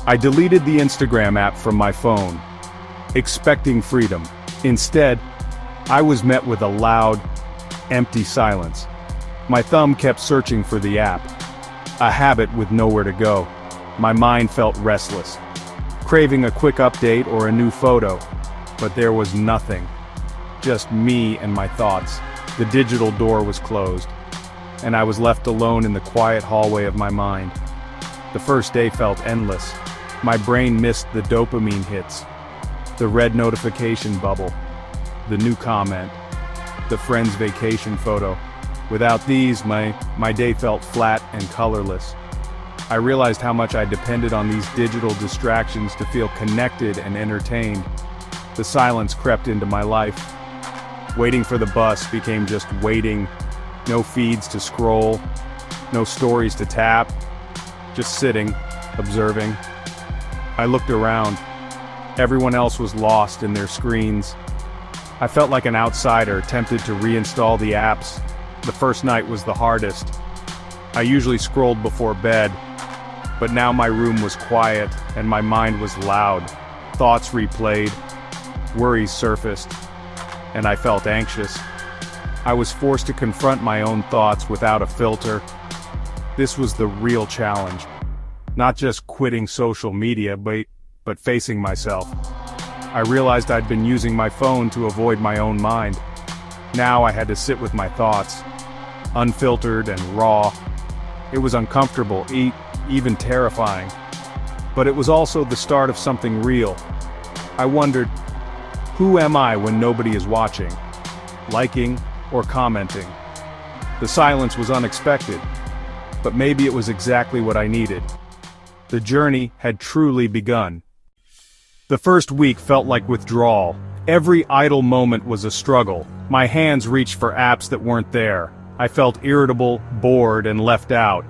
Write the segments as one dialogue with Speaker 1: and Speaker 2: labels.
Speaker 1: I deleted the Instagram app from my phone, expecting freedom. Instead, I was met with a loud, empty silence. My thumb kept searching for the app, a habit with nowhere to go. My mind felt restless, craving a quick update or a new photo, but there was nothing. Just me and my thoughts. The digital door was closed, and I was left alone in the quiet hallway of my mind. The first day felt endless. My brain missed the dopamine hits, the red notification bubble, the new comment, the friend's vacation photo. Without these, my day felt flat and colorless. I realized how much I depended on these digital distractions to feel connected and entertained. The silence crept into my life. Waiting for the bus became just waiting. No feeds to scroll, no stories to tap, just sitting, observing. I looked around. Everyone else was lost in their screens. I felt like an outsider, tempted to reinstall the apps. The first night was the hardest. I usually scrolled before bed, but now my room was quiet and my mind was loud. Thoughts replayed, worries surfaced, and I felt anxious. I was forced to confront my own thoughts without a filter. This was the real challenge. Not just quitting social media, but facing myself. I realized I'd been using my phone to avoid my own mind. Now I had to sit with my thoughts, unfiltered and raw. It was uncomfortable, even terrifying. But it was also the start of something real. I wondered, who am I when nobody is watching, liking, or commenting? The silence was unexpected, but maybe it was exactly what I needed. The journey had truly begun. The first week felt like withdrawal. Every idle moment was a struggle. My hands reached for apps that weren't there. I felt irritable, bored, and left out.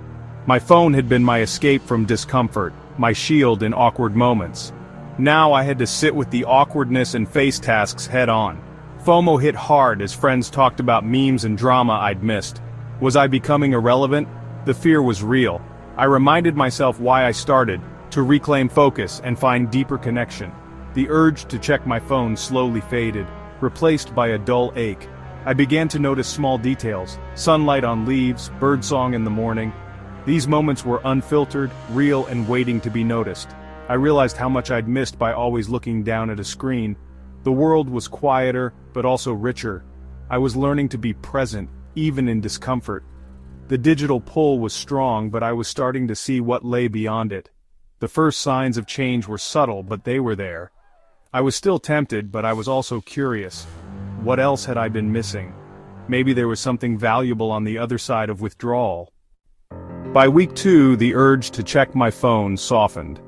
Speaker 1: My phone had been my escape from discomfort, my shield in awkward moments. Now I had to sit with the awkwardness and face tasks head on. FOMO hit hard as friends talked about memes and drama I'd missed. Was I becoming irrelevant? The fear was real. I reminded myself why I started, to reclaim focus and find deeper connection. The urge to check my phone slowly faded, replaced by a dull ache. I began to notice small details, sunlight on leaves, birdsong in the morning. These moments were unfiltered, real, and waiting to be noticed. I realized how much I'd missed by always looking down at a screen. The world was quieter, but also richer. I was learning to be present, even in discomfort. The digital pull was strong, but I was starting to see what lay beyond it. The first signs of change were subtle, but they were there. I was still tempted, but I was also curious. What else had I been missing? Maybe there was something valuable on the other side of withdrawal. By week 2, the urge to check my phone softened.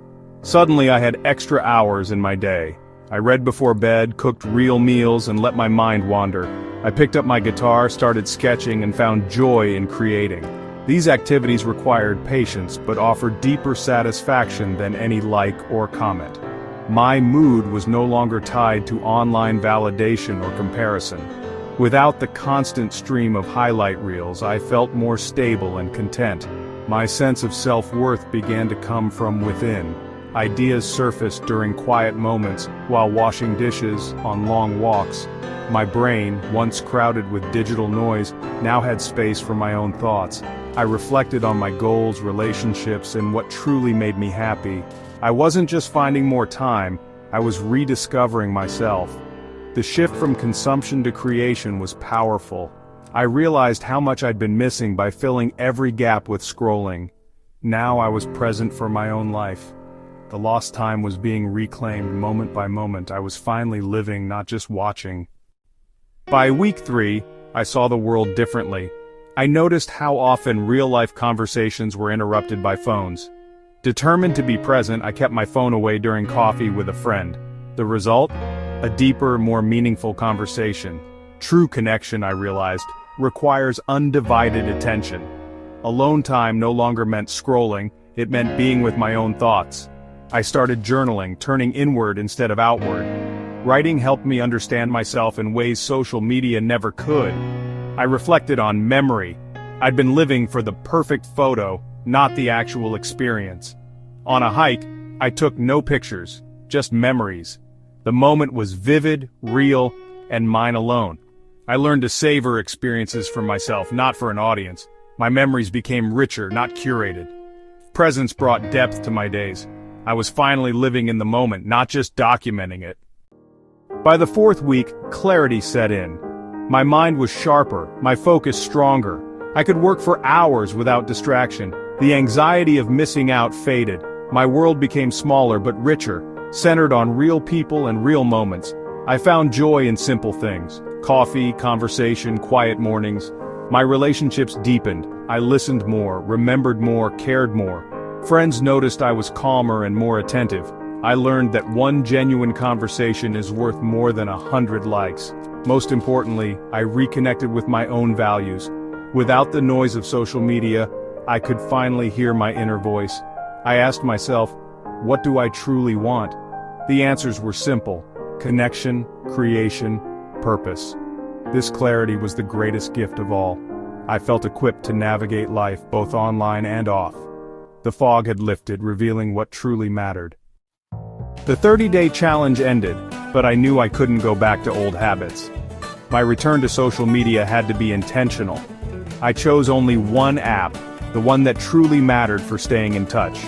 Speaker 1: Suddenly I had extra hours in my day. I read before bed, cooked real meals, and let my mind wander. I picked up my guitar, started sketching, and found joy in creating. These activities required patience, but offered deeper satisfaction than any like or comment. My mood was no longer tied to online validation or comparison. Without the constant stream of highlight reels, I felt more stable and content. My sense of self-worth began to come from within. Ideas surfaced during quiet moments, while washing dishes, on long walks. My brain, once crowded with digital noise, now had space for my own thoughts. I reflected on my goals, relationships, and what truly made me happy. I wasn't just finding more time, I was rediscovering myself. The shift from consumption to creation was powerful. I realized how much I'd been missing by filling every gap with scrolling. Now I was present for my own life. The lost time was being reclaimed moment by moment. I was finally living, not just watching. By week 3, I saw the world differently. I noticed how often real-life conversations were interrupted by phones. Determined to be present, I kept my phone away during coffee with a friend. The result? A deeper, more meaningful conversation. True connection, I realized, requires undivided attention. Alone time no longer meant scrolling, it meant being with my own thoughts. I started journaling, turning inward instead of outward. Writing helped me understand myself in ways social media never could. I reflected on memory. I'd been living for the perfect photo, not the actual experience. On a hike, I took no pictures, just memories. The moment was vivid, real, and mine alone. I learned to savor experiences for myself, not for an audience. My memories became richer, not curated. Presence brought depth to my days. I was finally living in the moment, not just documenting it. By the fourth week, clarity set in. My mind was sharper, my focus stronger. I could work for hours without distraction. The anxiety of missing out faded. My world became smaller but richer, centered on real people and real moments. I found joy in simple things. Coffee, conversation, quiet mornings. My relationships deepened. I listened more, remembered more, cared more. Friends noticed I was calmer and more attentive. I learned that one genuine conversation is worth more than 100 likes. Most importantly, I reconnected with my own values. Without the noise of social media, I could finally hear my inner voice. I asked myself, what do I truly want? The answers were simple: connection, creation, purpose. This clarity was the greatest gift of all. I felt equipped to navigate life both online and off. The fog had lifted, revealing what truly mattered. The 30-day challenge ended, but I knew I couldn't go back to old habits. My return to social media had to be intentional. I chose only one app, the one that truly mattered for staying in touch.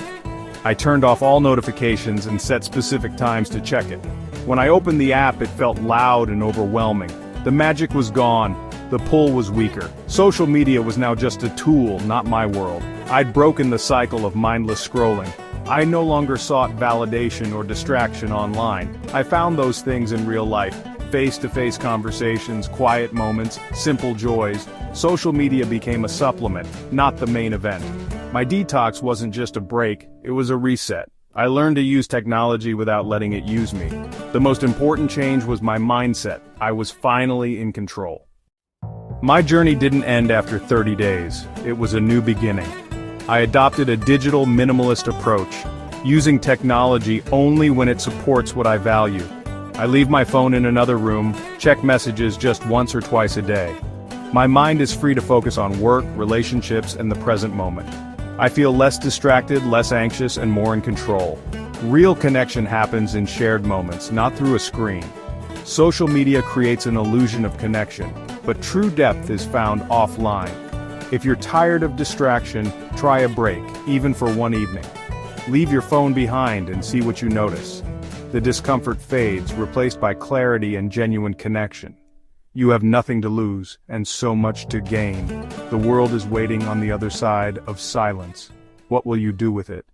Speaker 1: I turned off all notifications and set specific times to check it. When I opened the app, it felt loud and overwhelming. The magic was gone, the pull was weaker. Social media was now just a tool, not my world. I'd broken the cycle of mindless scrolling. I no longer sought validation or distraction online. I found those things in real life: face-to-face conversations, quiet moments, simple joys. Social media became a supplement, not the main event. My detox wasn't just a break, it was a reset. I learned to use technology without letting it use me. The most important change was my mindset. I was finally in control. My journey didn't end after 30 days. It was a new beginning. I adopted a digital minimalist approach, using technology only when it supports what I value. I leave my phone in another room, check messages just once or twice a day. My mind is free to focus on work, relationships, and the present moment. I feel less distracted, less anxious, and more in control. Real connection happens in shared moments, not through a screen. Social media creates an illusion of connection, but true depth is found offline. If you're tired of distraction, try a break, even for one evening. Leave your phone behind and see what you notice. The discomfort fades, replaced by clarity and genuine connection. You have nothing to lose, and so much to gain. The world is waiting on the other side of silence. What will you do with it?